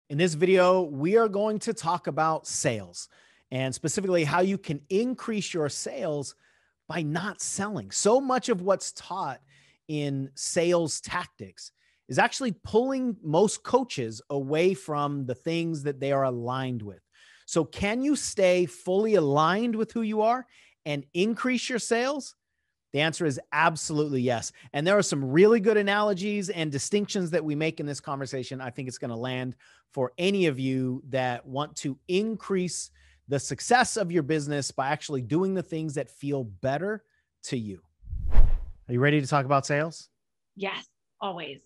In this video, we are going to talk about sales and specifically how you can increase your sales by not selling. So much of what's taught in sales tactics is actually pulling most coaches away from the things that they are aligned with. So can you stay fully aligned with who you are and increase your sales? The answer is absolutely yes. And there are some really good analogies and distinctions that we make in this conversation. I think it's going to land for any of you that want to increase the success of your business by actually doing the things that feel better to you. Are you ready to talk about sales? Yes, always.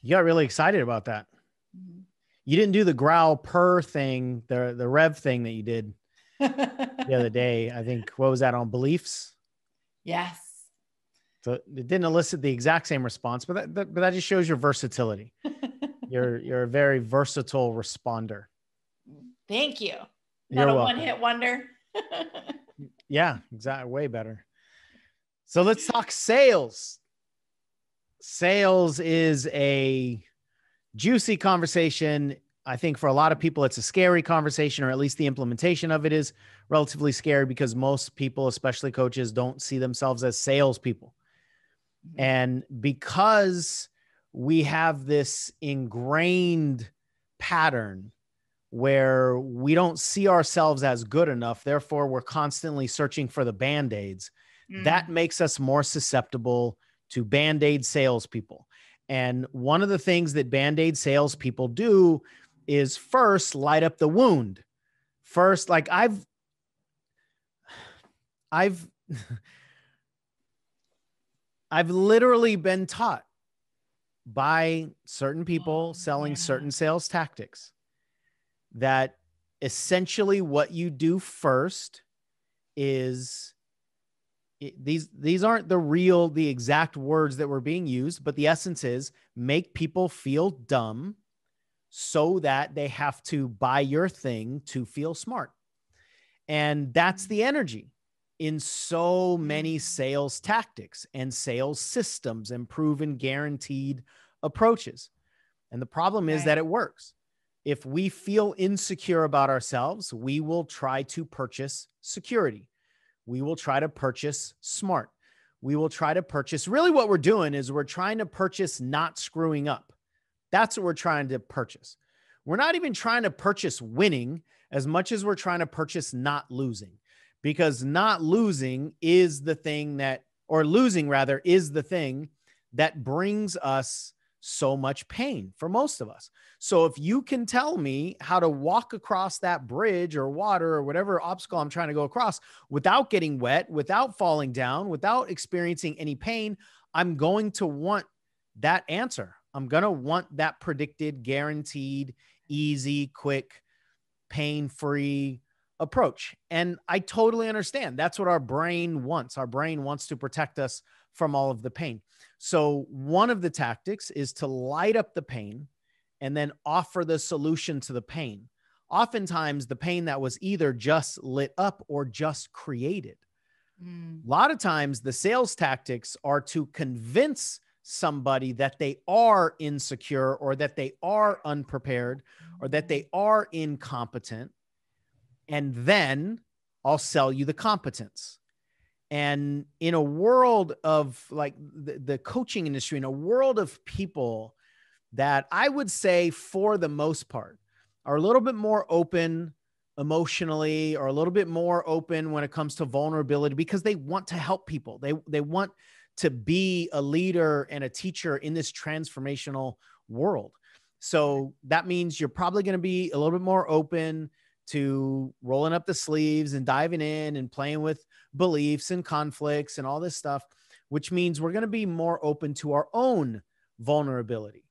You got really excited about that. Mm-hmm. You didn't do the growl purr thing, the rev thing that you did the other day. I think, what was that, on beliefs? Yes. So it didn't elicit the exact same response, but that just shows your versatility. You're a very versatile responder. Thank you. You're Not a welcome. one-hit wonder. Yeah, exactly. Way better. So let's talk sales. Sales is a juicy conversation. I think for a lot of people, it's a scary conversation, or at least the implementation of it is relatively scary because most people, especially coaches, don't see themselves as salespeople. Mm-hmm. And because we have this ingrained pattern where we don't see ourselves as good enough, therefore we're constantly searching for the Band-Aids, that makes us more susceptible to Band-Aid salespeople. And one of the things that Band-Aid salespeople do is first light up the wound. First, like I've literally been taught by certain people selling certain sales tactics that essentially what you do first is these aren't the exact words that were being used, but the essence is make people feel dumb so that they have to buy your thing to feel smart. And that's the energy in so many sales tactics and sales systems and proven guaranteed approaches. And the problem is that it works. If we feel insecure about ourselves, we will try to purchase security. We will try to purchase smart. We will try to purchase, really what we're doing is we're trying to purchase not screwing up. That's what we're trying to purchase. We're not even trying to purchase winning as much as we're trying to purchase not losing, because not losing is the thing that, or losing rather, is the thing that brings us so much pain for most of us. So if you can tell me how to walk across that bridge or water or whatever obstacle I'm trying to go across without getting wet, without falling down, without experiencing any pain, I'm going to want that answer. I'm going to want that predicted, guaranteed, easy, quick, pain-free approach. And I totally understand. That's what our brain wants. Our brain wants to protect us from all of the pain. So one of the tactics is to light up the pain and then offer the solution to the pain. Oftentimes, the pain that was either just lit up or just created. A lot of times, the sales tactics are to convince somebody that they are insecure or that they are unprepared or that they are incompetent. And then I'll sell you the competence. And in a world of like the coaching industry, in a world of people that I would say for the most part are a little bit more open emotionally, or a little bit more open when it comes to vulnerability, because they want to help people. They want to be a leader and a teacher in this transformational world. So that means you're probably going to be a little bit more open to rolling up the sleeves and diving in and playing with beliefs and conflicts and all this stuff, which means we're going to be more open to our own vulnerability.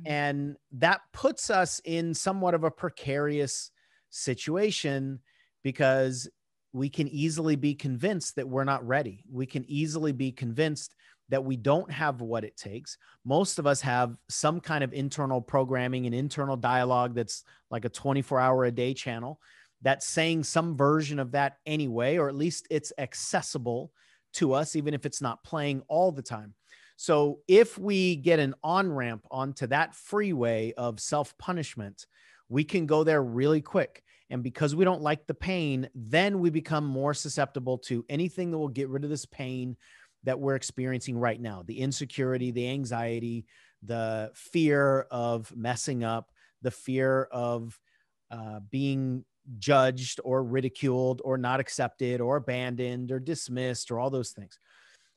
And that puts us in somewhat of a precarious situation because we can easily be convinced that we're not ready. We can easily be convinced that we don't have what it takes. Most of us have some kind of internal programming and internal dialogue that's like a 24-hour-a-day channel that's saying some version of that anyway, or at least it's accessible to us, even if it's not playing all the time. So if we get an on-ramp onto that freeway of self-punishment, we can go there really quick. And because we don't like the pain, then we become more susceptible to anything that will get rid of this pain that we're experiencing right now. The insecurity, the anxiety, the fear of messing up, the fear of being judged or ridiculed or not accepted or abandoned or dismissed or all those things.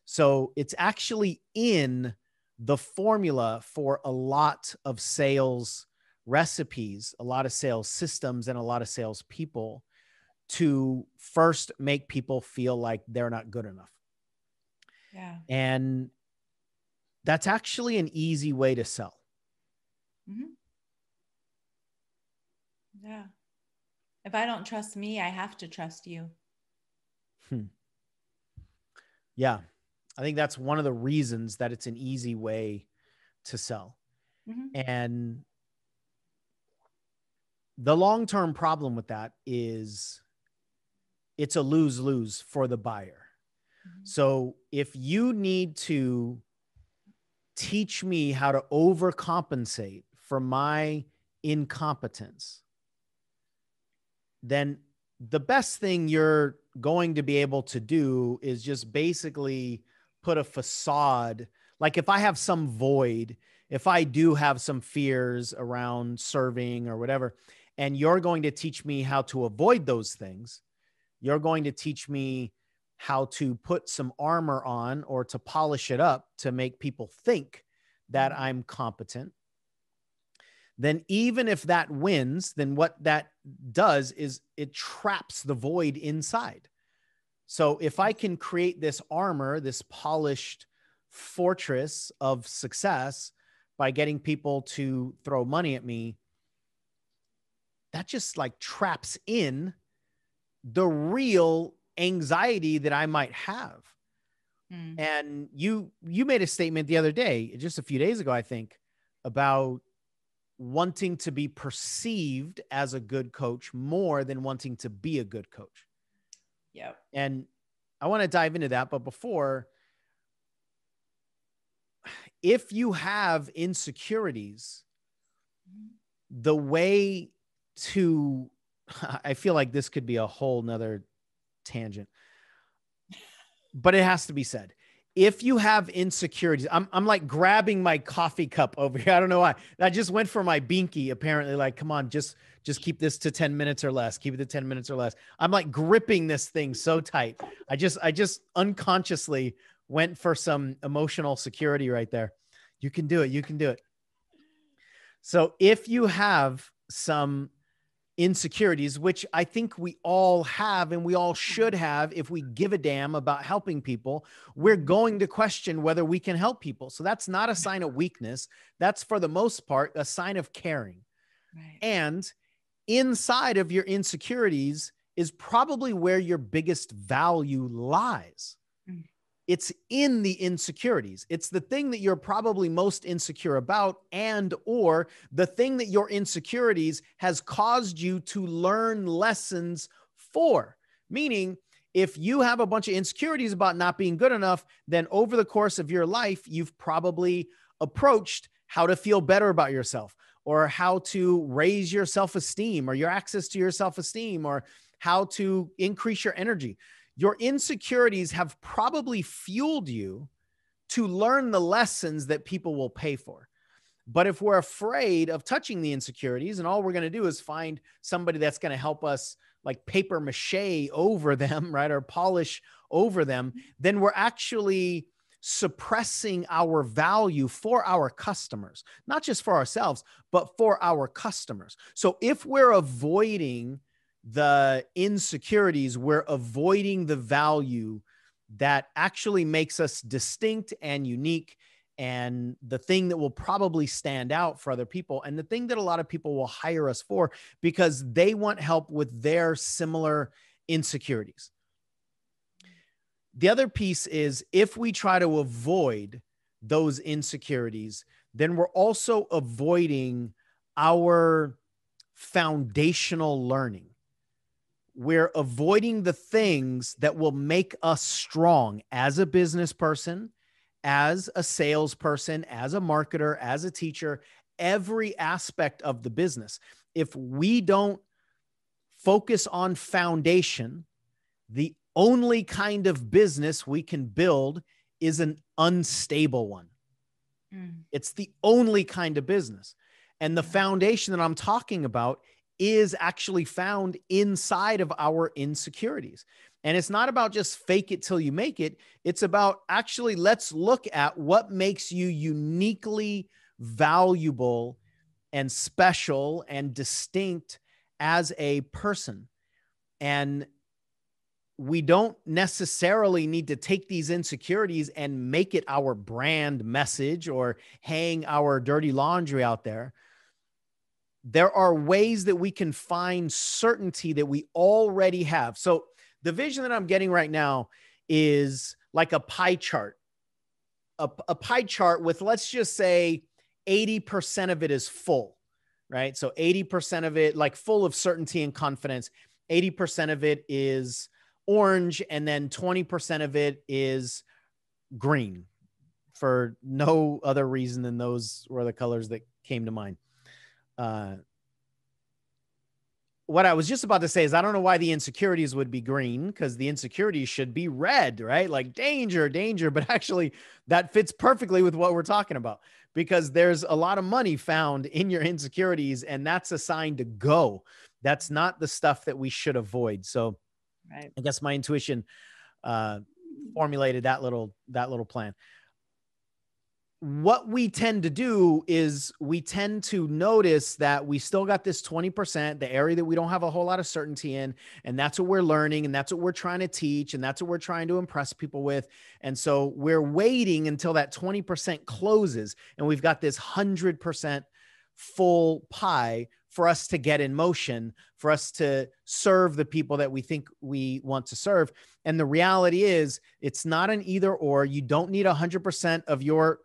So it's actually in the formula for a lot of sales recipes, a lot of sales systems, and a lot of sales people to first make people feel like they're not good enough. Yeah. And that's actually an easy way to sell. Mm-hmm. Yeah. If I don't trust me, I have to trust you. Yeah. I think that's one of the reasons that it's an easy way to sell. Mm-hmm. And the long-term problem with that is it's a lose-lose for the buyer. Mm-hmm. So if you need to teach me how to overcompensate for my incompetence, then the best thing you're going to be able to do is just basically put a facade. Like if I have some void, if I do have some fears around serving or whatever, and you're going to teach me how to avoid those things, you're going to teach me how to put some armor on or to polish it up to make people think that I'm competent, then even if that wins, then what that does is it traps the void inside. So if I can create this armor, this polished fortress of success by getting people to throw money at me, that just like traps in the real anxiety that I might have. Mm. And you made a statement the other day, just a few days ago, I think, about wanting to be perceived as a good coach more than wanting to be a good coach. Yep. And I want to dive into that. But before, if you have insecurities, the way to, I feel like this could be a whole nother tangent, but it has to be said. If you have insecurities, I'm like grabbing my coffee cup over here. I don't know why. I just went for my binky, apparently, like, come on, just keep this to 10 minutes or less. Keep it to 10 minutes or less. I'm like gripping this thing so tight. I just unconsciously went for some emotional security right there. You can do it. You can do it. So if you have some insecurities, which I think we all have and we all should have if we give a damn about helping people, we're going to question whether we can help people. So that's not a sign of weakness. That's for the most part a sign of caring. Right. And inside of your insecurities is probably where your biggest value lies. It's in the insecurities. It's the thing that you're probably most insecure about, and or the thing that your insecurities has caused you to learn lessons for. Meaning, if you have a bunch of insecurities about not being good enough, then over the course of your life, you've probably approached how to feel better about yourself, or how to raise your self-esteem or your access to your self-esteem, or how to increase your energy. Your insecurities have probably fueled you to learn the lessons that people will pay for. But if we're afraid of touching the insecurities and all we're going to do is find somebody that's going to help us like paper mache over them, right, or polish over them, then we're actually suppressing our value for our customers, not just for ourselves, but for our customers. So if we're avoiding the insecurities, we're avoiding the value that actually makes us distinct and unique, and the thing that will probably stand out for other people, and the thing that a lot of people will hire us for because they want help with their similar insecurities. The other piece is if we try to avoid those insecurities, then we're also avoiding our foundational learning. We're avoiding the things that will make us strong as a business person, as a salesperson, as a marketer, as a teacher, every aspect of the business. If we don't focus on foundation, the only kind of business we can build is an unstable one. It's the only kind of business. And the foundation that I'm talking about is actually found inside of our insecurities. And it's not about just fake it till you make it. It's about actually, let's look at what makes you uniquely valuable and special and distinct as a person. And we don't necessarily need to take these insecurities and make it our brand message or hang our dirty laundry out there. There are ways that we can find certainty that we already have. So the vision that I'm getting right now is like a pie chart, a pie chart with, let's just say 80% of it is full, right? So 80% of it, like full of certainty and confidence, 80% of it is orange, and then 20% of it is green, for no other reason than those were the colors that came to mind. What I was just about to say is, I don't know why the insecurities would be green, because the insecurities should be red, right? Like danger, danger. But actually that fits perfectly with what we're talking about, because there's a lot of money found in your insecurities, and that's a sign to go. That's not the stuff that we should avoid. So right. I guess my intuition formulated that little plan. What we tend to do is we tend to notice that we still got this 20%, the area that we don't have a whole lot of certainty in. And that's what we're learning. And that's what we're trying to teach. And that's what we're trying to impress people with. And so we're waiting until that 20% closes, and we've got this 100% full pie for us to get in motion, for us to serve the people that we think we want to serve. And the reality is, it's not an either or. You don't need 100% of your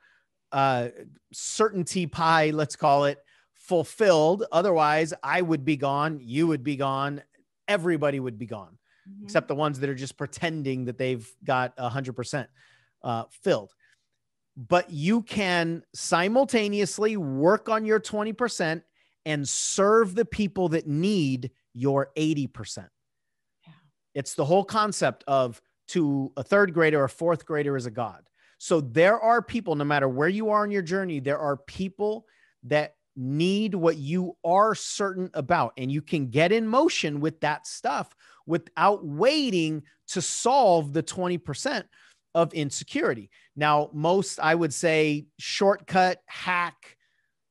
certainty pie, let's call it, fulfilled. Otherwise, I would be gone, you would be gone, everybody would be gone, except the ones that are just pretending that they've got 100% filled. But you can simultaneously work on your 20% and serve the people that need your 80%. Yeah. It's the whole concept of, to a third grader or fourth grader is a God. So there are people, no matter where you are in your journey, there are people that need what you are certain about, and you can get in motion with that stuff without waiting to solve the 20% of insecurity. Now, most, I would say, shortcut, hack,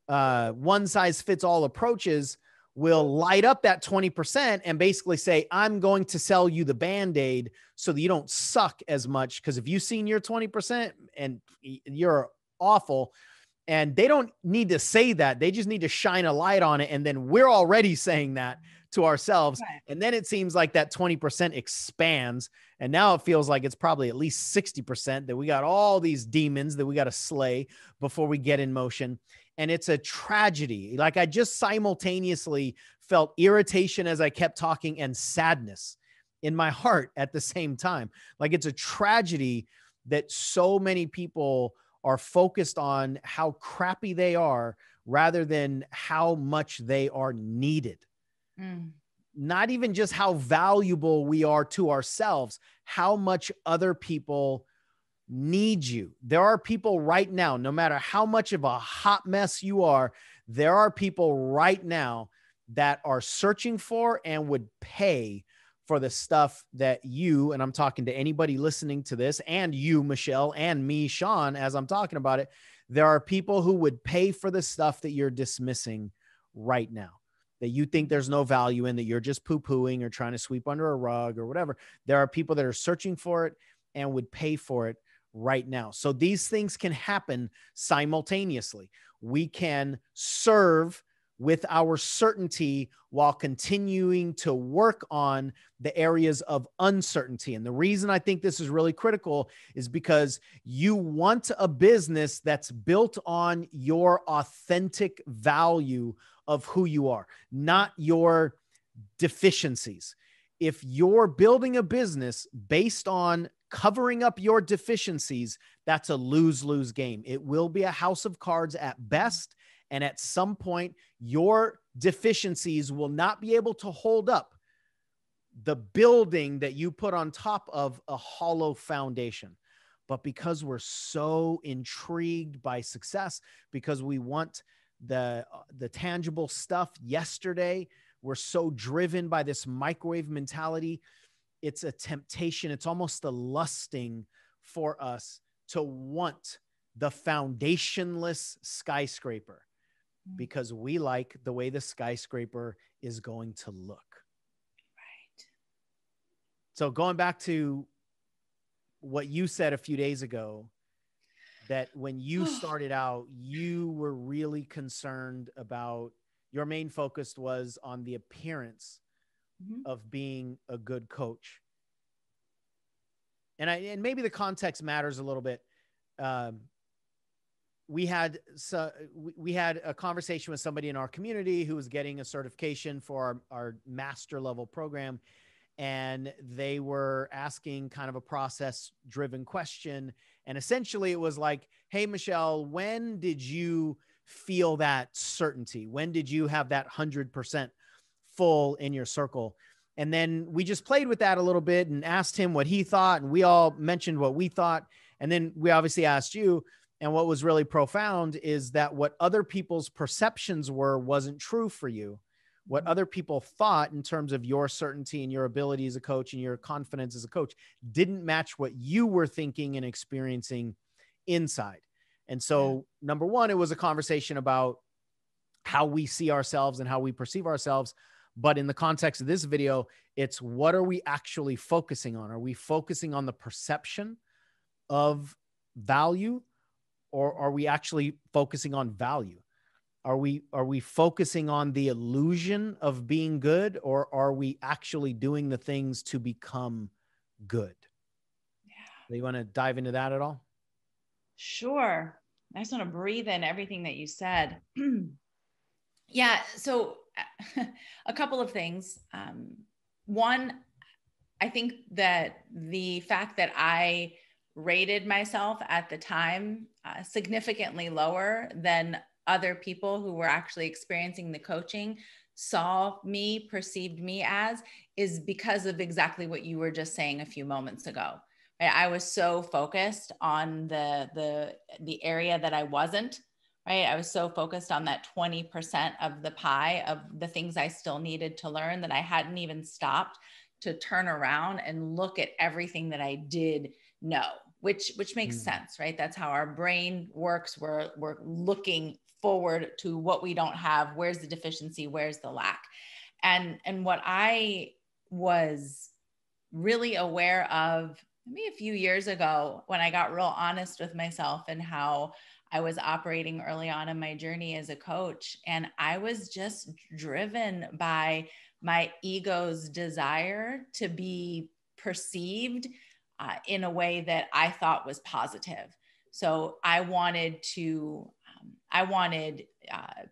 one size fits all approaches will light up that 20% and basically say, I'm going to sell you the Band-Aid so that you don't suck as much. Because if you've seen your 20% and you're awful, and they don't need to say that, they just need to shine a light on it. And then we're already saying that to ourselves. Right. And then it seems like that 20% expands. And now it feels like it's probably at least 60% that we got all these demons that we got to slay before we get in motion. And it's a tragedy. Like, I just simultaneously felt irritation as I kept talking and sadness in my heart at the same time. Like, it's a tragedy that so many people are focused on how crappy they are rather than how much they are needed. Not even just how valuable we are to ourselves, how much other people need you. There are people right now, no matter how much of a hot mess you are, there are people right now that are searching for and would pay for the stuff that you, and I'm talking to anybody listening to this, and you, Michelle, and me, Sean, as I'm talking about it, there are people who would pay for the stuff that you're dismissing right now, that you think there's no value in, that you're just poo-pooing or trying to sweep under a rug or whatever. There are people that are searching for it and would pay for it right now. So these things can happen simultaneously. We can serve with our certainty while continuing to work on the areas of uncertainty. And the reason I think this is really critical is because you want a business that's built on your authentic value of who you are, not your deficiencies. If you're building a business based on covering up your deficiencies, that's a lose-lose game. It will be a house of cards at best. And at some point, your deficiencies will not be able to hold up the building that you put on top of a hollow foundation. But because we're so intrigued by success, because we want the tangible stuff yesterday, we're so driven by this microwave mentality. It's a temptation. It's almost a lusting for us to want the foundationless skyscraper because we like the way the skyscraper is going to look. Right. So going back to what you said a few days ago, that when you started out, you were really concerned about, your main focus was on the appearance of being a good coach. And maybe the context matters a little bit. We had a conversation with somebody in our community who was getting a certification for our master level program. And they were asking kind of a process driven question. And essentially it was like, hey, Michelle, when did you feel that certainty? When did you have that 100% full in your circle? And then we just played with that a little bit and asked him what he thought. And we all mentioned what we thought. And then we obviously asked you. And what was really profound is that what other people's perceptions were wasn't true for you. What other people thought in terms of your certainty and your ability as a coach and your confidence as a coach didn't match what you were thinking and experiencing inside. And so, number one, it was a conversation about how we see ourselves and how we perceive ourselves. But in the context of this video, it's what are we actually focusing on? Are we focusing on the perception of value, or are we actually focusing on value? Are we focusing on the illusion of being good, or are we actually doing the things to become good? Yeah. You want to dive into that at all? Sure. I just want to breathe in everything that you said. Yeah. So a couple of things. One, I think that the fact that I rated myself at the time significantly lower than other people who were actually experiencing the coaching saw me, perceived me as, is because of exactly what you were just saying a few moments ago. Right? I was so focused on the area that I wasn't, right? I was so focused on that 20% of the pie of the things I still needed to learn that I hadn't even stopped to turn around and look at everything that I did know, which makes sense, right? That's how our brain works. We're looking forward to what we don't have. Where's the deficiency? Where's the lack? And what I was really aware of maybe a few years ago when I got real honest with myself and how I was operating early on in my journey as a coach. And I was just driven by my ego's desire to be perceived in a way that I thought was positive. So I wanted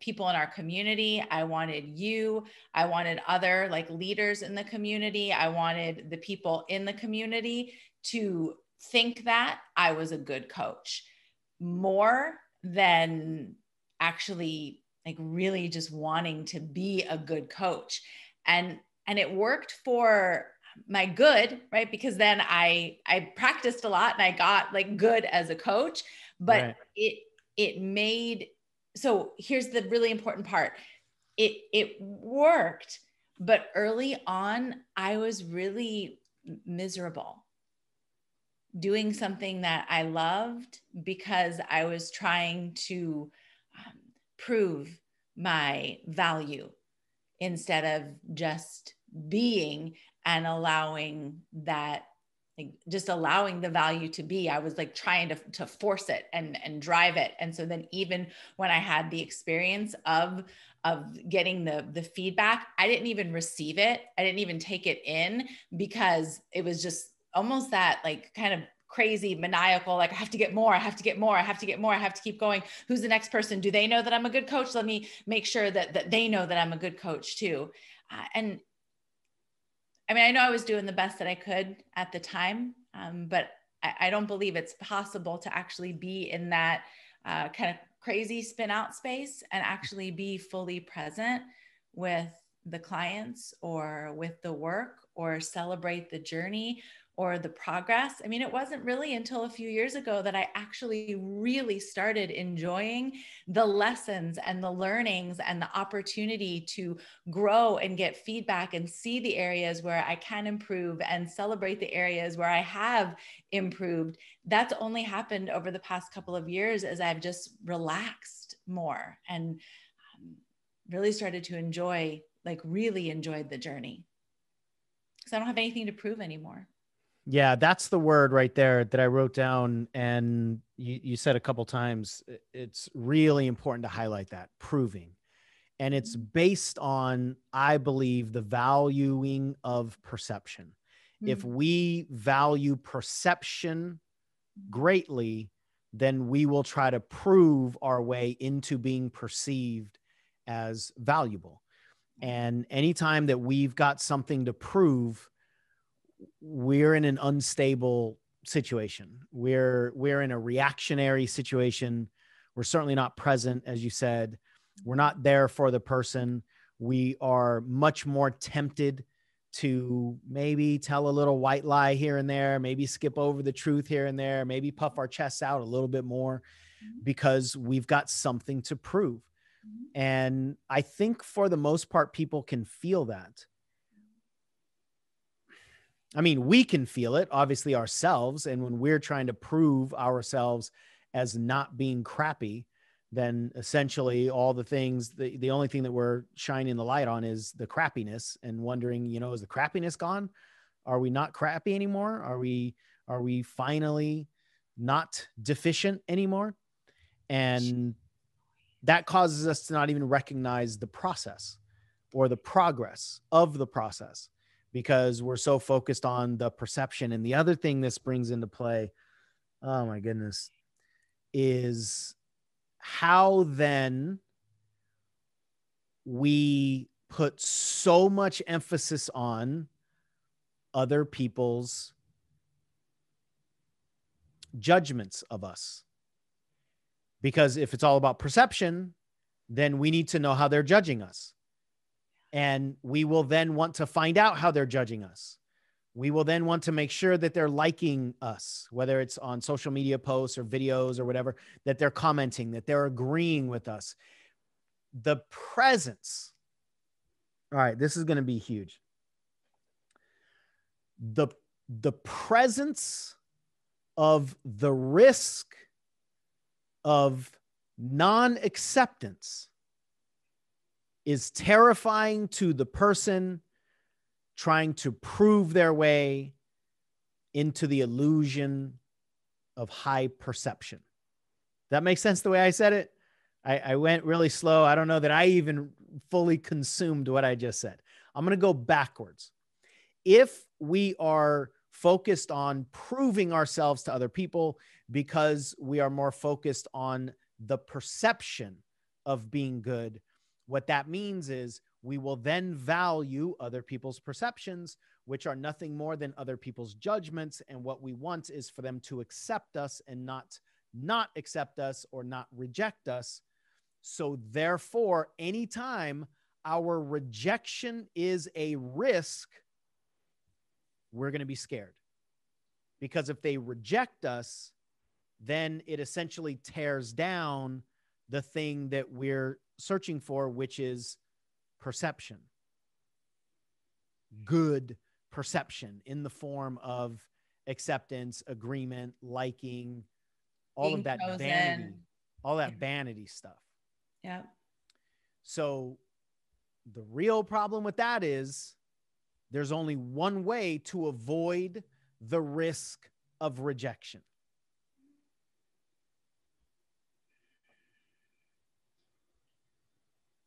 people in our community. I wanted you. I wanted other like leaders in the community. I wanted the people in the community to think that I was a good coach more than actually like really just wanting to be a good coach. And it worked for my good, right? Because then I practiced a lot and I got like good as a coach, but right. it made, so here's the really important part. It worked, but early on I was really miserable doing something that I loved because I was trying to prove my value instead of just being and allowing that, like just allowing the value to be. I was like trying to force it and drive it. And so then even when I had the experience of getting the feedback, I didn't even receive it. I didn't even take it in because it was just almost that like kind of crazy maniacal, like I have to get more, I have to get more, I have to get more, I have to keep going. Who's the next person? Do they know that I'm a good coach? Let me make sure that they know that I'm a good coach too. And I mean, I know I was doing the best that I could at the time, But I don't believe it's possible to actually be in that kind of crazy spin out space and actually be fully present with the clients or with the work or celebrate the journey or the progress. I mean, it wasn't really until a few years ago that I actually really started enjoying the lessons and the learnings and the opportunity to grow and get feedback and see the areas where I can improve and celebrate the areas where I have improved. That's only happened over the past couple of years as I've just relaxed more and really started to enjoy, like really enjoyed the journey. Because I don't have anything to prove anymore. Yeah, that's the word right there that I wrote down. And you said a couple times, it's really important to highlight that proving. And it's based on, I believe, the valuing of perception. If we value perception greatly, then we will try to prove our way into being perceived as valuable. And anytime that we've got something to prove, we're in an unstable situation. We're in a reactionary situation. We're certainly not present, as you said. We're not there for the person. We are much more tempted to maybe tell a little white lie here and there, maybe skip over the truth here and there, maybe puff our chests out a little bit more because we've got something to prove. And I think for the most part, people can feel that. I mean, we can feel it, obviously, ourselves. And when we're trying to prove ourselves as not being crappy, then essentially all the things, the only thing that we're shining the light on is the crappiness and wondering, is the crappiness gone? Are we not crappy anymore? Are we finally not deficient anymore? And that causes us to not even recognize the process or the progress of the process, because we're so focused on the perception. And the other thing this brings into play, oh my goodness, is how then we put so much emphasis on other people's judgments of us. Because if it's all about perception, then we need to know how they're judging us. And we will then want to find out how they're judging us. We will then want to make sure that they're liking us, whether it's on social media posts or videos or whatever, that they're commenting, that they're agreeing with us. The presence. All right, this is going to be huge. The presence of the risk of non-acceptance is terrifying to the person trying to prove their way into the illusion of high perception. That makes sense the way I said it? I went really slow. I don't know that I even fully consumed what I just said. I'm going to go backwards. If we are focused on proving ourselves to other people because we are more focused on the perception of being good, what that means is we will then value other people's perceptions, which are nothing more than other people's judgments. And what we want is for them to accept us and not accept us or not reject us. So therefore, anytime our rejection is a risk, we're going to be scared. Because if they reject us, then it essentially tears down the thing that we're searching for, which is perception. Good perception in the form of acceptance, agreement, liking, all Being of that chosen. vanity, all that vanity stuff. Yeah. So the real problem with that is there's only one way to avoid the risk of rejection.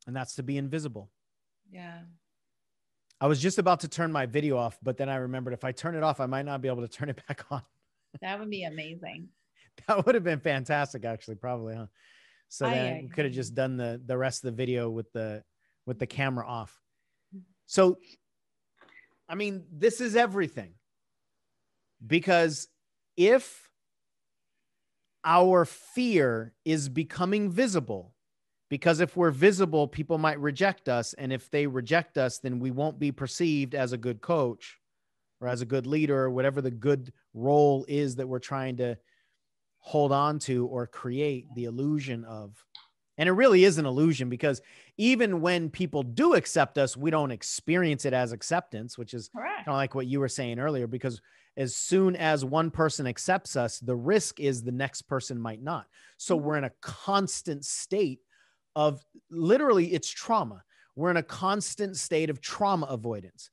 And that's to be invisible. Yeah. I was just about to turn my video off, but then I remembered if I turn it off, I might not be able to turn it back on. That would be amazing. That would have been fantastic, actually, probably, huh? So then we could have just done the rest of the video with the camera off. So, I mean, this is everything. Because if our fear is becoming visible, because if we're visible, people might reject us. And if they reject us, then we won't be perceived as a good coach or as a good leader, or whatever the good role is that we're trying to hold on to or create the illusion of. And it really is an illusion, because even when people do accept us, we don't experience it as acceptance, which is Correct. kind of like what you were saying earlier, because as soon as one person accepts us, the risk is the next person might not. So we're in a constant state of, literally, it's trauma. We're in a constant state of trauma avoidance.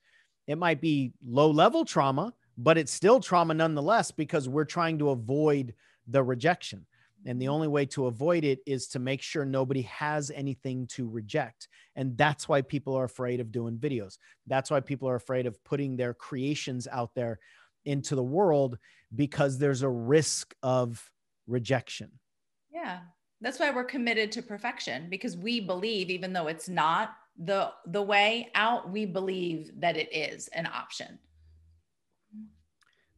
It might be low level trauma, but it's still trauma nonetheless, because we're trying to avoid the rejection. And the only way to avoid it is to make sure nobody has anything to reject. And that's why people are afraid of doing videos. That's why people are afraid of putting their creations out there into the world, because there's a risk of rejection. Yeah. That's why we're committed to perfection, because we believe, even though it's not the way out, we believe that it is an option.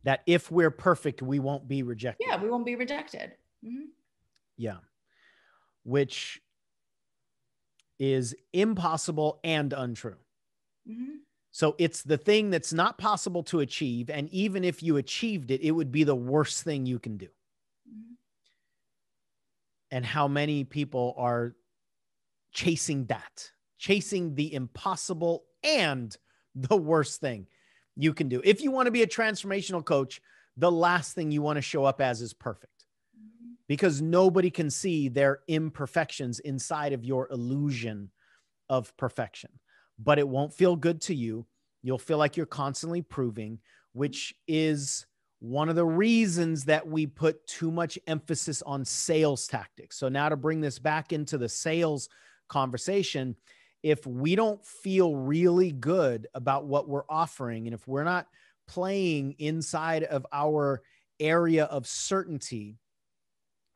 That if we're perfect, we won't be rejected. Yeah, we won't be rejected. Mm-hmm. Yeah. Which is impossible and untrue. Mm-hmm. So it's the thing that's not possible to achieve. And even if you achieved it, it would be the worst thing you can do. Mm-hmm. And how many people are chasing that, chasing the impossible and the worst thing you can do. If you want to be a transformational coach, the last thing you want to show up as is perfect, because nobody can see their imperfections inside of your illusion of perfection. But it won't feel good to you. You'll feel like you're constantly proving, which is one of the reasons that we put too much emphasis on sales tactics. So now to bring this back into the sales conversation, if we don't feel really good about what we're offering, and if we're not playing inside of our area of certainty,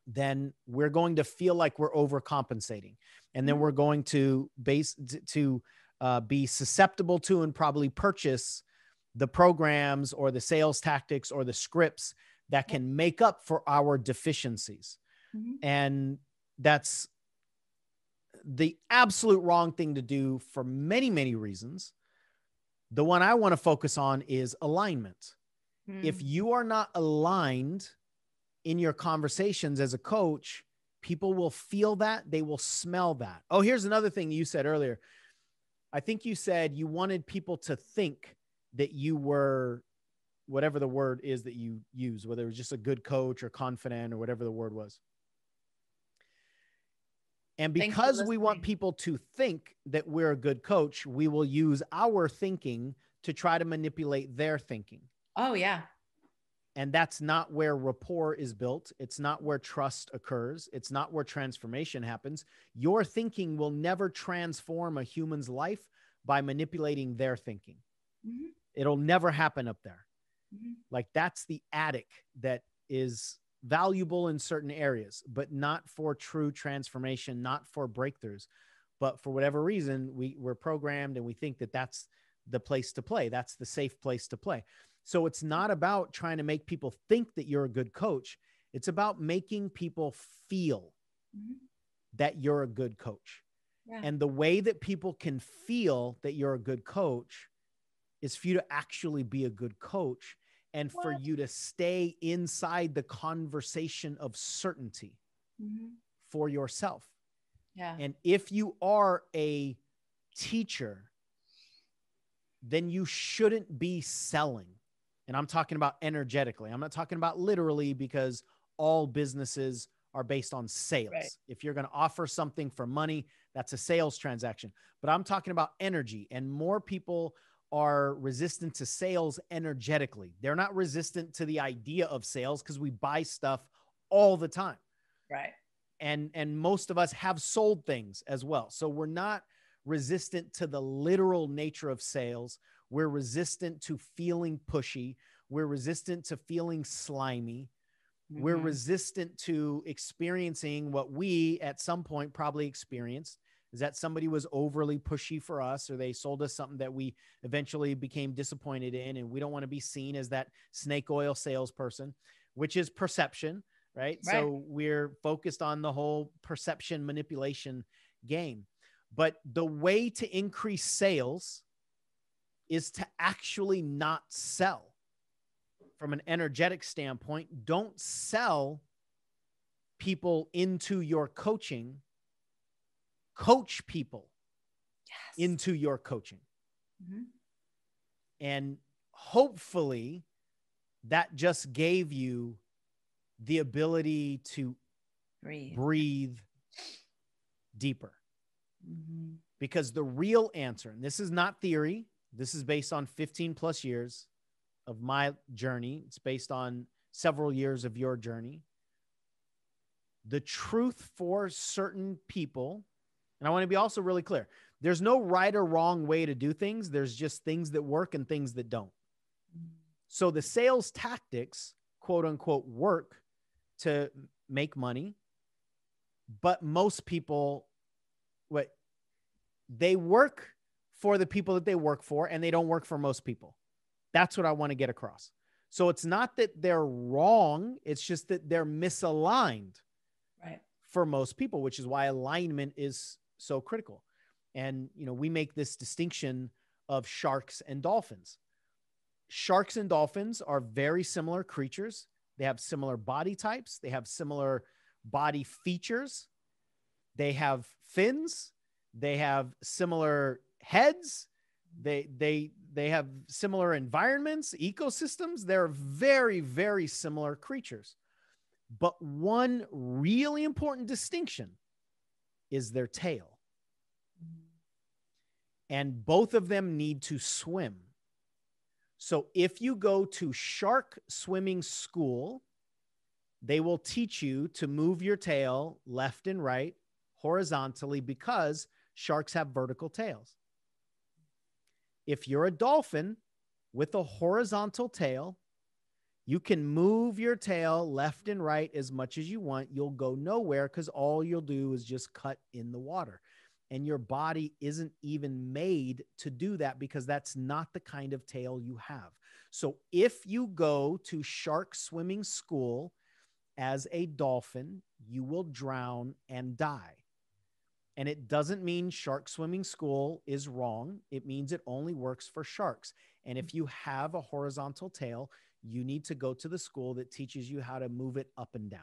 then we're going to feel like we're overcompensating. And then we're going to be susceptible to and probably purchase the programs or the sales tactics or the scripts that can make up for our deficiencies. Mm-hmm. And that's the absolute wrong thing to do for many, many reasons. The one I want to focus on is alignment. Mm-hmm. If you are not aligned in your conversations as a coach, people will feel that, they will smell that. Oh, here's another thing you said earlier. I think you said you wanted people to think that you were, whatever the word is that you use, whether it was just a good coach or confident or whatever the word was. And because we want people to think that we're a good coach, we will use our thinking to try to manipulate their thinking. Oh, yeah. And that's not where rapport is built. It's not where trust occurs. It's not where transformation happens. Your thinking will never transform a human's life by manipulating their thinking. Mm-hmm. It'll never happen up there. Mm-hmm. Like, that's the attic that is valuable in certain areas, but not for true transformation, not for breakthroughs. But for whatever reason, we're programmed and we think that that's the place to play. That's the safe place to play. So it's not about trying to make people think that you're a good coach. It's about making people feel that you're a good coach. Yeah. And the way that people can feel that you're a good coach is for you to actually be a good coach, and for you to stay inside the conversation of certainty for yourself. Yeah. And if you are a teacher, then you shouldn't be selling. And I'm talking about energetically. I'm not talking about literally, because all businesses are based on sales. Right. If you're going to offer something for money, that's a sales transaction. But I'm talking about energy, and more people are resistant to sales energetically. They're not resistant to the idea of sales, because we buy stuff all the time. Right. And most of us have sold things as well. So we're not resistant to the literal nature of sales. We're resistant to feeling pushy. We're resistant to feeling slimy. Mm-hmm. We're resistant to experiencing what we at some point probably experienced, is that somebody was overly pushy for us, or they sold us something that we eventually became disappointed in. And we don't want to be seen as that snake oil salesperson, which is perception, right? Right. So we're focused on the whole perception manipulation game. But the way to increase sales is to actually not sell. From an energetic standpoint, don't sell people into your coaching. Coach people into your coaching. Mm-hmm. And hopefully that just gave you the ability to breathe deeper. Mm-hmm. Because the real answer, and this is not theory, this is based on 15 plus years of my journey. It's based on several years of your journey. The truth for certain people, and I want to be also really clear, there's no right or wrong way to do things. There's just things that work and things that don't. So the sales tactics, quote unquote, work to make money, but most people, they work for the people that they work for, and they don't work for most people. That's what I want to get across. So it's not that they're wrong. It's just that they're misaligned for most people, which is why alignment is so critical. And, we make this distinction of sharks and dolphins. Sharks and dolphins are very similar creatures. They have similar body types. They have similar body features. They have fins. They have similar heads. They have similar environments, ecosystems. They're very, very similar creatures. But one really important distinction is their tail. And both of them need to swim. So if you go to shark swimming school, they will teach you to move your tail left and right horizontally, because sharks have vertical tails. If you're a dolphin with a horizontal tail, you can move your tail left and right as much as you want. You'll go nowhere, because all you'll do is just cut in the water. And your body isn't even made to do that, because that's not the kind of tail you have. So if you go to shark swimming school as a dolphin, you will drown and die. And it doesn't mean shark swimming school is wrong. It means it only works for sharks. And if you have a horizontal tail, you need to go to the school that teaches you how to move it up and down.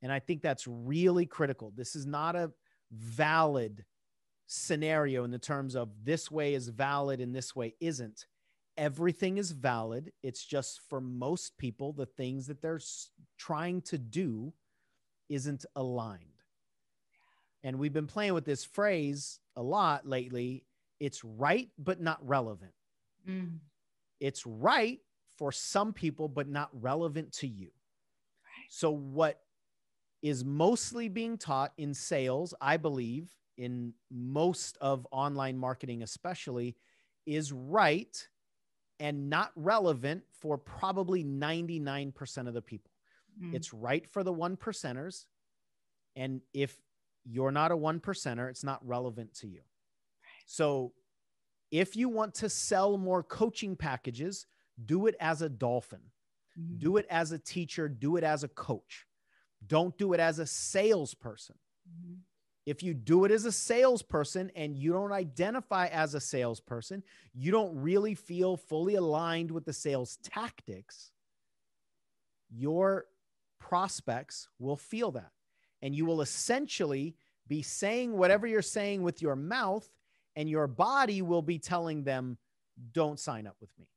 And I think that's really critical. This is not a valid scenario in the terms of this way is valid and this way isn't. Everything is valid. It's just for most people, the things that they're trying to do isn't aligned. And we've been playing with this phrase a lot lately. It's right, but not relevant. Mm. It's right for some people, but not relevant to you. Right. So what is mostly being taught in sales, I believe, in most of online marketing especially, is right and not relevant for probably 99% of the people. Mm. It's right for the 1%ers. And if you're not a 1%er, it's not relevant to you. Right. So if you want to sell more coaching packages, do it as a dolphin. Mm-hmm. Do it as a teacher. Do it as a coach. Don't do it as a salesperson. Mm-hmm. If you do it as a salesperson and you don't identify as a salesperson, you don't really feel fully aligned with the sales tactics, your prospects will feel that. And you will essentially be saying whatever you're saying with your mouth, and your body will be telling them, don't sign up with me.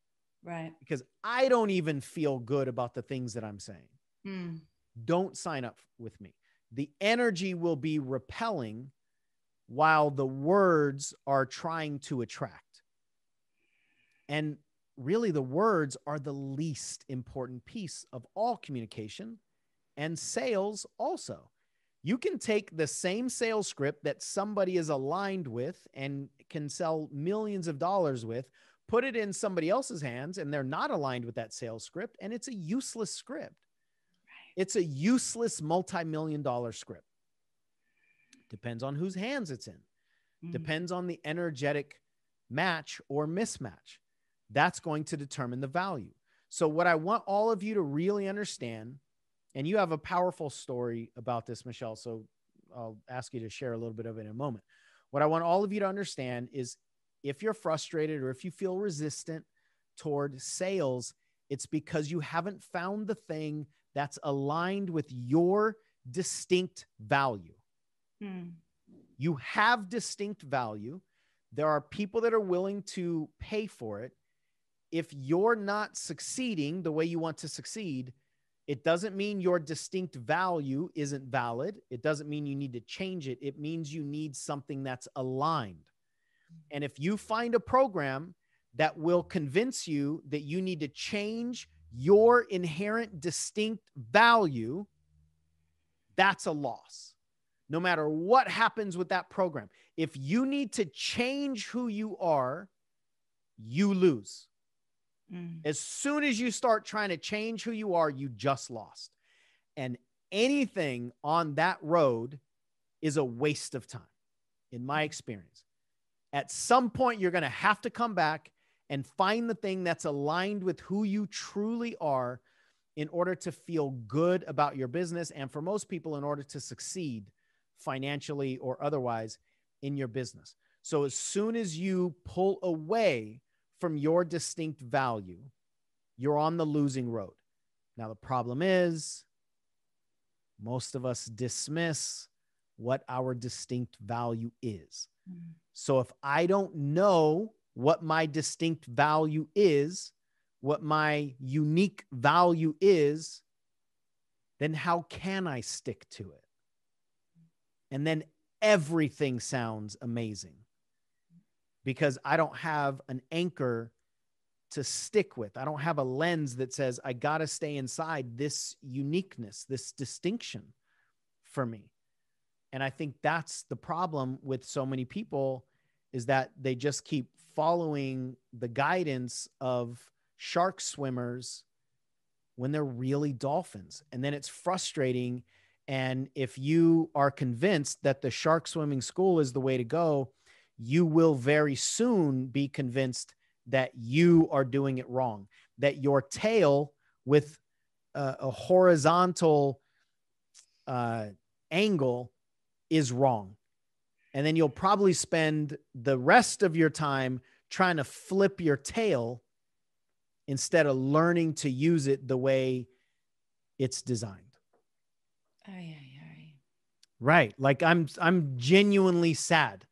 Right. Because I don't even feel good about the things that I'm saying. Mm. Don't sign up with me. The energy will be repelling while the words are trying to attract. And really, the words are the least important piece of all communication, and sales also. You can take the same sales script that somebody is aligned with and can sell millions of dollars with, put it in somebody else's hands, and they're not aligned with that sales script, and it's a useless script. Right. It's a useless multi-million-dollar script. Depends on whose hands it's in. Mm. Depends on the energetic match or mismatch. That's going to determine the value. So what I want all of you to really understand, and you have a powerful story about this, Michelle, so I'll ask you to share a little bit of it in a moment. What I want all of you to understand is if you're frustrated or if you feel resistant toward sales, it's because you haven't found the thing that's aligned with your distinct value. Mm. You have distinct value. There are people that are willing to pay for it. If you're not succeeding the way you want to succeed, it doesn't mean your distinct value isn't valid. It doesn't mean you need to change it. It means you need something that's aligned. And if you find a program that will convince you that you need to change your inherent distinct value, that's a loss. No matter what happens with that program, if you need to change who you are, you lose. Mm. As soon as you start trying to change who you are, you just lost. And anything on that road is a waste of time, in my experience. At some point, you're going to have to come back and find the thing that's aligned with who you truly are in order to feel good about your business. And for most people, in order to succeed financially or otherwise in your business. So as soon as you pull away from your distinct value, you're on the losing road. Now, the problem is most of us dismiss what our distinct value is. Mm. So if I don't know what my distinct value is, what my unique value is, then how can I stick to it? And then everything sounds amazing because I don't have an anchor to stick with. I don't have a lens that says, I got to stay inside this uniqueness, this distinction for me. And I think that's the problem with so many people, is that they just keep following the guidance of shark swimmers when they're really dolphins. And then it's frustrating. And if you are convinced that the shark swimming school is the way to go, you will very soon be convinced that you are doing it wrong, that your tail with a horizontal angle is wrong. And then you'll probably spend the rest of your time trying to flip your tail instead of learning to use it the way it's designed. Ay, ay, ay. Right. Like I'm genuinely sad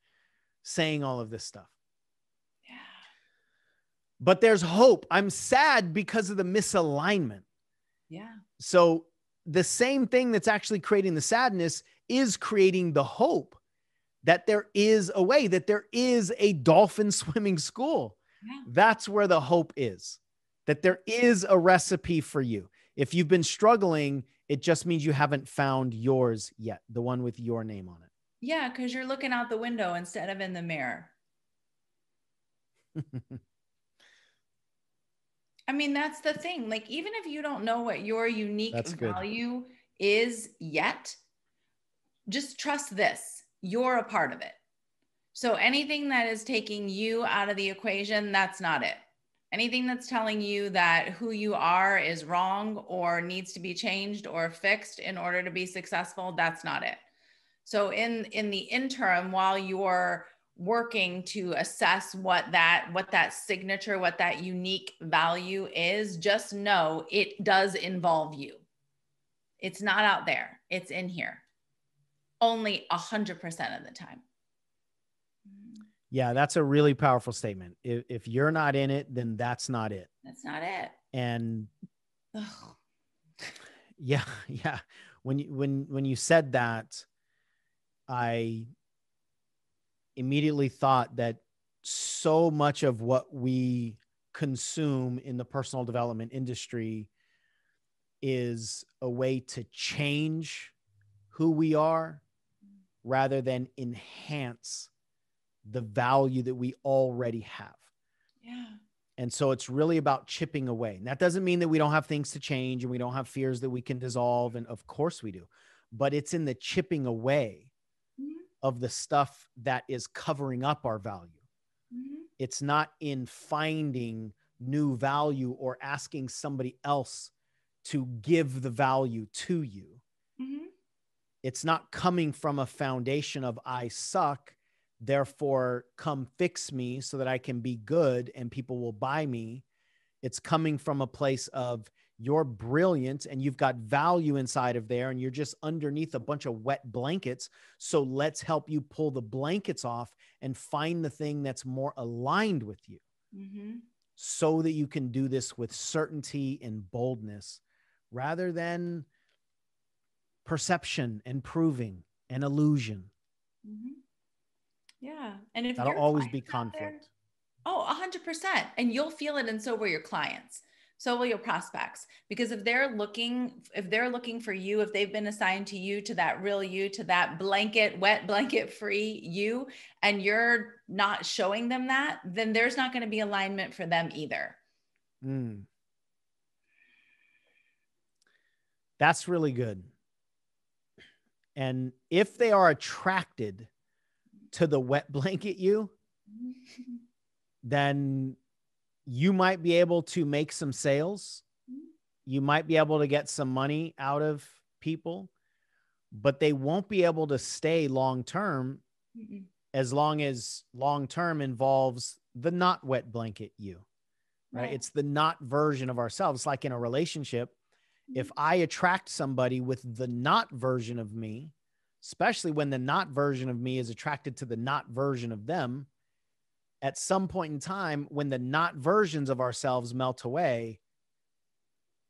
saying all of this stuff. Yeah. But there's hope. I'm sad because of the misalignment. Yeah. So the same thing that's actually creating the sadness is creating the hope that there is a way, that there is a dolphin swimming school. Yeah. That's where the hope is, that there is a recipe for you. If you've been struggling, it just means you haven't found yours yet, the one with your name on it. Yeah, because you're looking out the window instead of in the mirror. I mean, that's the thing. Like, even if you don't know what your unique That's good. value is yet, just trust this. You're a part of it. So anything that is taking you out of the equation, that's not it. Anything that's telling you that who you are is wrong or needs to be changed or fixed in order to be successful, that's not it. So in the interim, while you're working to assess what that signature, what that unique value is, just know it does involve you. It's not out there. It's in here. Only 100% of the time. Yeah, that's a really powerful statement. If you're not in it, then that's not it. That's not it. And Ugh. yeah. When you said that, I immediately thought that so much of what we consume in the personal development industry is a way to change who we are rather than enhance the value that we already have. Yeah. And so it's really about chipping away. And that doesn't mean that we don't have things to change and we don't have fears that we can dissolve. And of course we do, but it's in the chipping away of the stuff that is covering up our value. Mm-hmm. It's not in finding new value or asking somebody else to give the value to you. Mm-hmm. It's not coming from a foundation of I suck, therefore come fix me so that I can be good and people will buy me. It's coming from a place of you're brilliant and you've got value inside of there and you're just underneath a bunch of wet blankets. So let's help you pull the blankets off and find the thing that's more aligned with you, Mm-hmm. so that you can do this with certainty and boldness rather than perception and proving and illusion. Mm-hmm. Yeah. And if That'll your always be clients out there, conflict. oh, 100%. And you'll feel it. And so will your clients. So will your prospects. Because if they're looking for you, if they've been assigned to you, to that real you, to that wet blanket free you, and you're not showing them that, then there's not going to be alignment for them either. That's really good. And if they are attracted to the wet blanket you, then you might be able to make some sales. You might be able to get some money out of people, but they won't be able to stay long-term as long as long-term involves the not wet blanket you, right? It's the not version of ourselves. Like in a relationship, if I attract somebody with the not version of me, especially when the not version of me is attracted to the not version of them, at some point in time, when the not versions of ourselves melt away,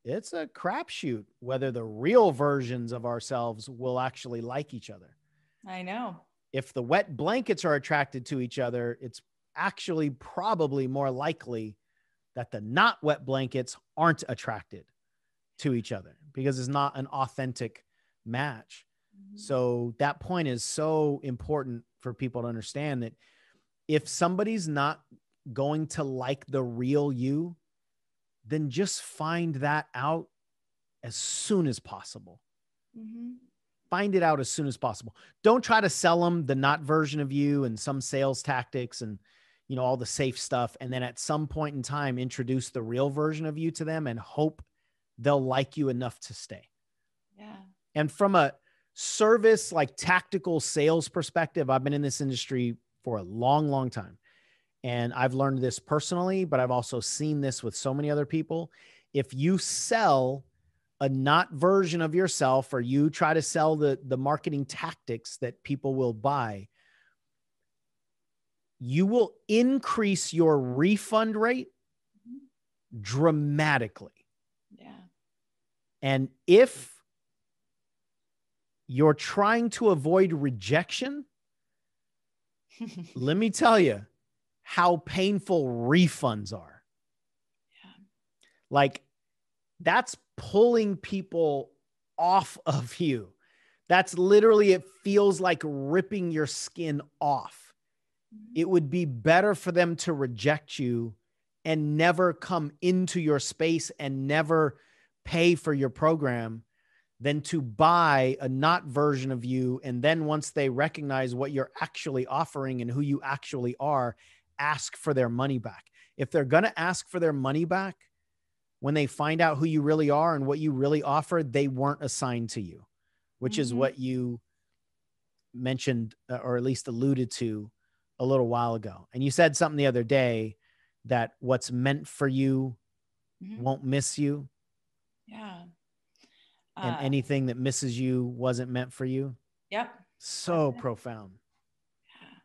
it's a crapshoot whether the real versions of ourselves will actually like each other. I know. If the wet blankets are attracted to each other, it's actually probably more likely that the not wet blankets aren't attracted to each other because it's not an authentic match. So that point is so important for people to understand, that if somebody's not going to like the real you, then just find that out as soon as possible. Find it out as soon as possible. Don't try to sell them the not version of you and some sales tactics and, you know, all the safe stuff. And then at some point in time, introduce the real version of you to them and hope they'll like you enough to stay. Yeah. And from a service, like tactical sales perspective, I've been in this industry for a long, long time. And I've learned this personally, but I've also seen this with so many other people. If you sell a not version of yourself, or you try to sell the marketing tactics that people will buy, you will increase your refund rate dramatically. Yeah. And if you're trying to avoid rejection, let me tell you how painful refunds are. Yeah. Like, that's pulling people off of you. That's literally, it feels like ripping your skin off. It would be better for them to reject you and never come into your space and never pay for your program than to buy a not version of you. And then once they recognize what you're actually offering and who you actually are, ask for their money back. If they're going to ask for their money back, when they find out who you really are and what you really offer, they weren't assigned to you, which is what you mentioned, or at least alluded to a little while ago. And you said something the other day that what's meant for you won't miss you. Yeah. And anything that misses you wasn't meant for you. Yep. So profound. Yeah.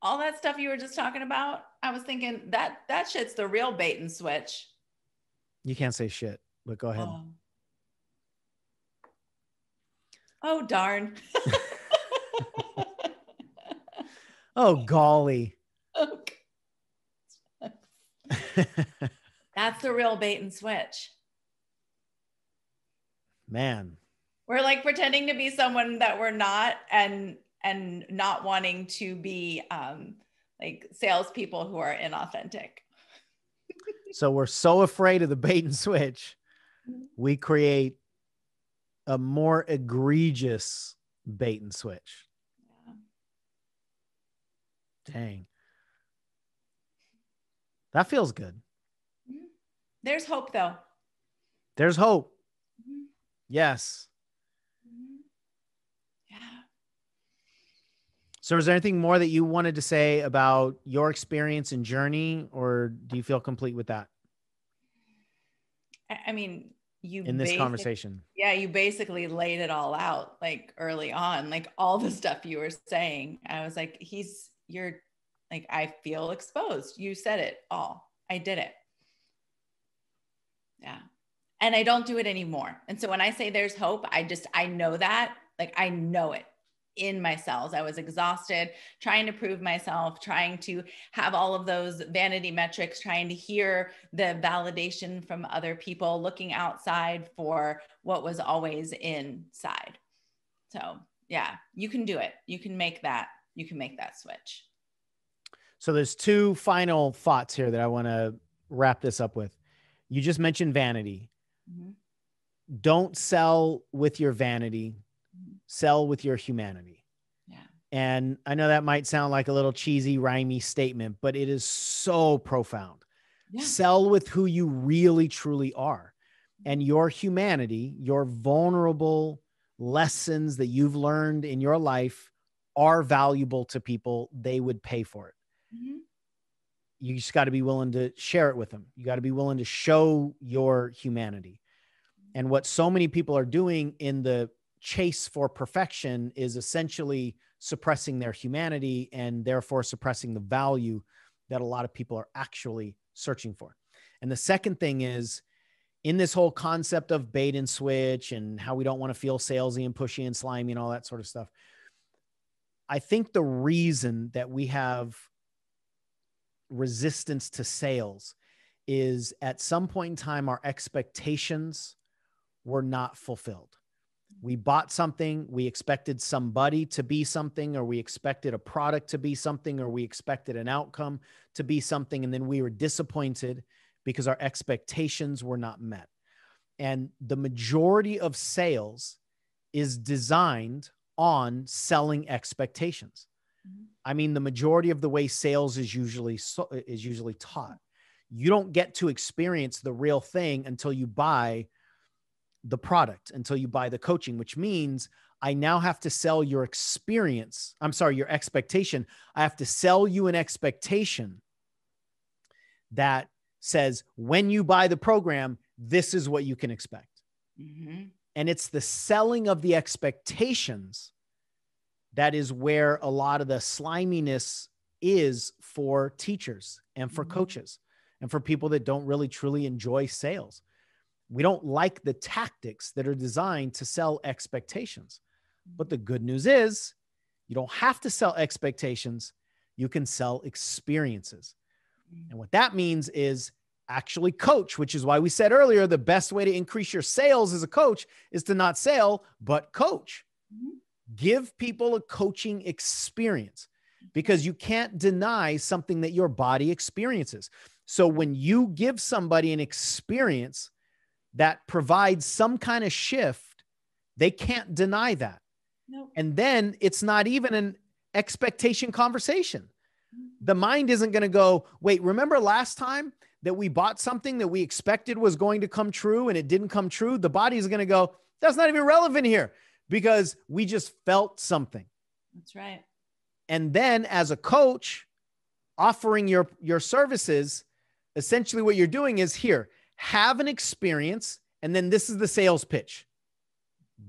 All that stuff you were just talking about, I was thinking that shit's the real bait and switch. You can't say shit, but go ahead. Oh darn. Oh, golly. Okay. That's the real bait and switch. Man. We're like pretending to be someone that we're not, and not wanting to be like salespeople who are inauthentic. So we're so afraid of the bait and switch, we create a more egregious bait and switch. Yeah. Dang. That feels good. There's hope though. There's hope. Yes. Yeah. So is there anything more that you wanted to say about your experience and journey, or do you feel complete with that I mean, in this conversation? yeah, you basically laid it all out like early on, like all the stuff you were saying. I was like, you're like, I feel exposed. You said it all. I did it. Yeah. And I don't do it anymore. And so when I say there's hope, I know that, like, I know it in my cells. I was exhausted, trying to prove myself, trying to have all of those vanity metrics, trying to hear the validation from other people, looking outside for what was always inside. So yeah, you can do it. You can make that switch. So there's two final thoughts here that I want to wrap this up with. You just mentioned vanity. Mm-hmm. Don't sell with your vanity, sell with your humanity. Yeah. And I know that might sound like a little cheesy, rhymey statement, but it is so profound. Yeah. Sell with who you really, truly are. And your humanity, your vulnerable lessons that you've learned in your life are valuable to people. They would pay for it. Mm-hmm. You just got to be willing to share it with them. You got to be willing to show your humanity. And what so many people are doing in the chase for perfection is essentially suppressing their humanity and therefore suppressing the value that a lot of people are actually searching for. And the second thing is, in this whole concept of bait and switch and how we don't want to feel salesy and pushy and slimy and all that sort of stuff, I think the reason that we have resistance to sales is at some point in time, our expectations were not fulfilled. We bought something, we expected somebody to be something, or we expected a product to be something, or we expected an outcome to be something. And then we were disappointed because our expectations were not met. And the majority of sales is designed on selling expectations. I mean, the majority of the way sales is usually taught. You don't get to experience the real thing until you buy the product, until you buy the coaching, which means I now have to sell your experience. I'm sorry, your expectation. I have to sell you an expectation that says, when you buy the program, this is what you can expect. Mm-hmm. And it's the selling of the expectations that is where a lot of the sliminess is for teachers and for coaches and for people that don't really truly enjoy sales. We don't like the tactics that are designed to sell expectations. But the good news is you don't have to sell expectations. You can sell experiences. And what that means is actually coach, which is why we said earlier, the best way to increase your sales as a coach is to not sell, but coach. Give people a coaching experience, because you can't deny something that your body experiences. So when you give somebody an experience that provides some kind of shift, they can't deny that. Nope. And then it's not even an expectation conversation. The mind isn't going to go, wait, remember last time that we bought something that we expected was going to come true and it didn't come true? The body is going to go, that's not even relevant here, because we just felt something. That's right. And then as a coach offering your services, essentially what you're doing is, here, have an experience, and then this is the sales pitch.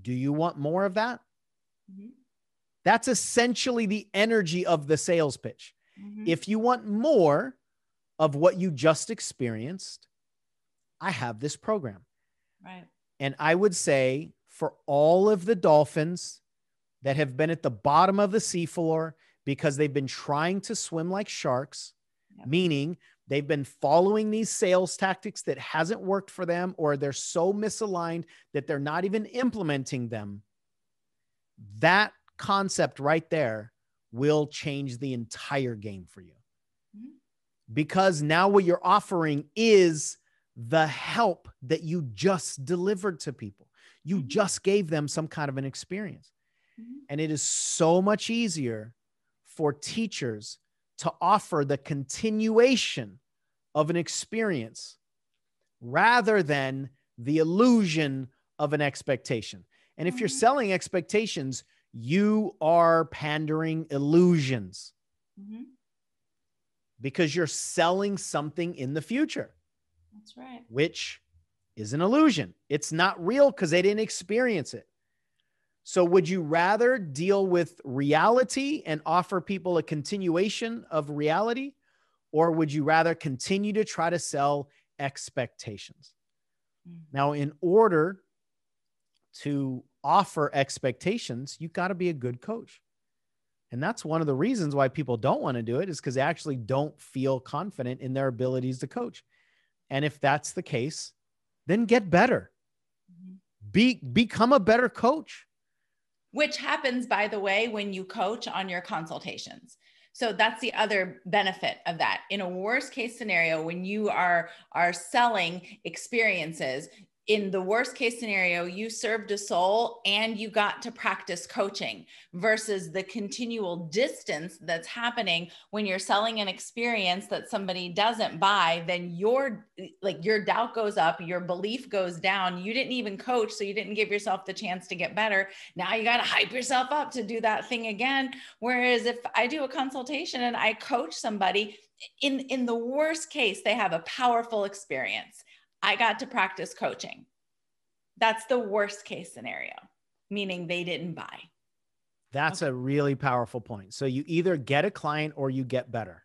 Do you want more of that? Mm-hmm. That's essentially the energy of the sales pitch. Mm-hmm. If you want more of what you just experienced, I have this program. Right. And I would say, for all of the dolphins that have been at the bottom of the seafloor because they've been trying to swim like sharks, meaning they've been following these sales tactics that hasn't worked for them, or they're so misaligned that they're not even implementing them, that concept right there will change the entire game for you. Mm-hmm. Because now what you're offering is the help that you just delivered to people. You just gave them some kind of an experience. And it is so much easier for teachers to offer the continuation of an experience rather than the illusion of an expectation. And if you're selling expectations, you are pandering illusions because you're selling something in the future. That's right. Which is an illusion. It's not real because they didn't experience it. So would you rather deal with reality and offer people a continuation of reality, or would you rather continue to try to sell expectations? Now, in order to offer expectations, you've got to be a good coach. And that's one of the reasons why people don't want to do it, is because they actually don't feel confident in their abilities to coach. And if that's the case, then get better. Become a better coach. Which happens, by the way, when you coach on your consultations. So that's the other benefit of that. In a worst case scenario, when you are selling experiences, in the worst case scenario, you served a soul and you got to practice coaching, versus the continual distance that's happening when you're selling an experience that somebody doesn't buy. Then your doubt goes up, your belief goes down. You didn't even coach, so you didn't give yourself the chance to get better. Now you got to hype yourself up to do that thing again. Whereas if I do a consultation and I coach somebody, in the worst case, they have a powerful experience. I got to practice coaching. That's the worst case scenario, meaning they didn't buy. That's a really powerful point. So you either get a client or you get better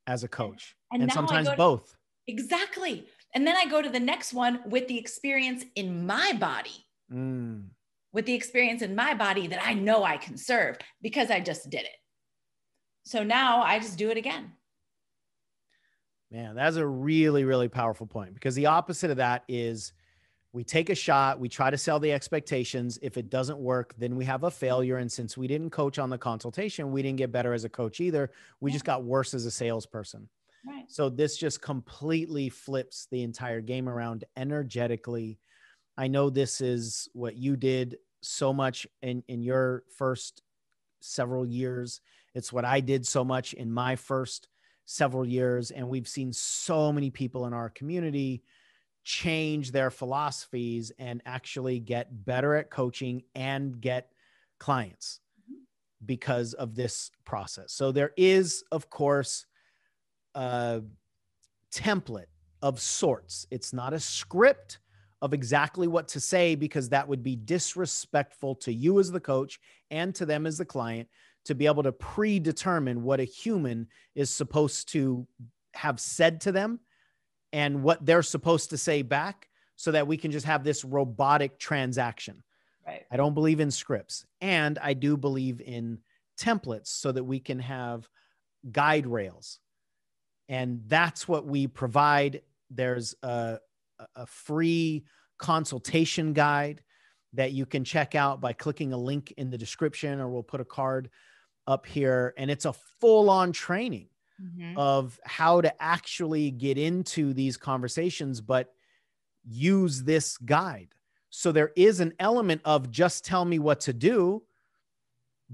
as a coach. And sometimes both. Exactly. And then I go to the next one with the experience in my body. With the experience in my body that I know I can serve because I just did it. So now I just do it again. Man, that's a really, really powerful point, because the opposite of that is we take a shot, we try to sell the expectations. If it doesn't work, then we have a failure. And since we didn't coach on the consultation, we didn't get better as a coach either. We just got worse as a salesperson. Right. So this just completely flips the entire game around energetically. I know this is what you did so much in your first several years. It's what I did so much in my first several years. And we've seen so many people in our community change their philosophies and actually get better at coaching and get clients because of this process. So there is, of course, a template of sorts. It's not a script of exactly what to say, because that would be disrespectful to you as the coach and to them as the client, to be able to predetermine what a human is supposed to have said to them and what they're supposed to say back, so that we can just have this robotic transaction. Right. I don't believe in scripts, and I do believe in templates so that we can have guide rails. And that's what we provide. There's a free consultation guide that you can check out by clicking a link in the description, or we'll put a card up here. And it's a full-on training of how to actually get into these conversations, but use this guide. So there is an element of just tell me what to do,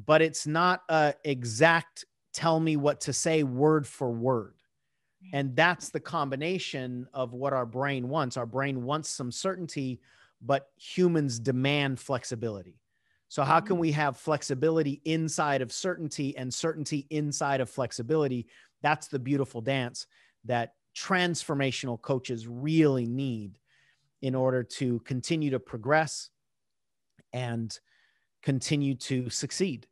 but it's not a exact tell me what to say word for word. And that's the combination of what our brain wants. Our brain wants some certainty, but humans demand flexibility. So how can we have flexibility inside of certainty and certainty inside of flexibility? That's the beautiful dance that transformational coaches really need in order to continue to progress and continue to succeed.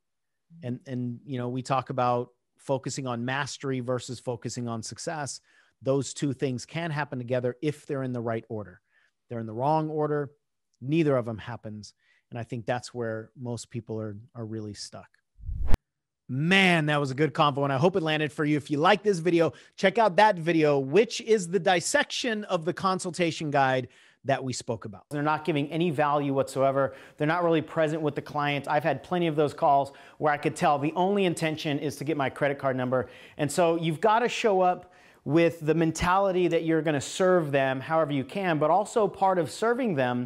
And you know, we talk about focusing on mastery versus focusing on success. Those two things can happen together if they're in the right order. They're in the wrong order, neither of them happens. And I think that's where most people are really stuck. Man, that was a good convo, and I hope it landed for you. If you like this video, check out that video, which is the dissection of the consultation guide that we spoke about. They're not giving any value whatsoever. They're not really present with the client. I've had plenty of those calls where I could tell the only intention is to get my credit card number. And so you've got to show up with the mentality that you're going to serve them however you can, but also part of serving them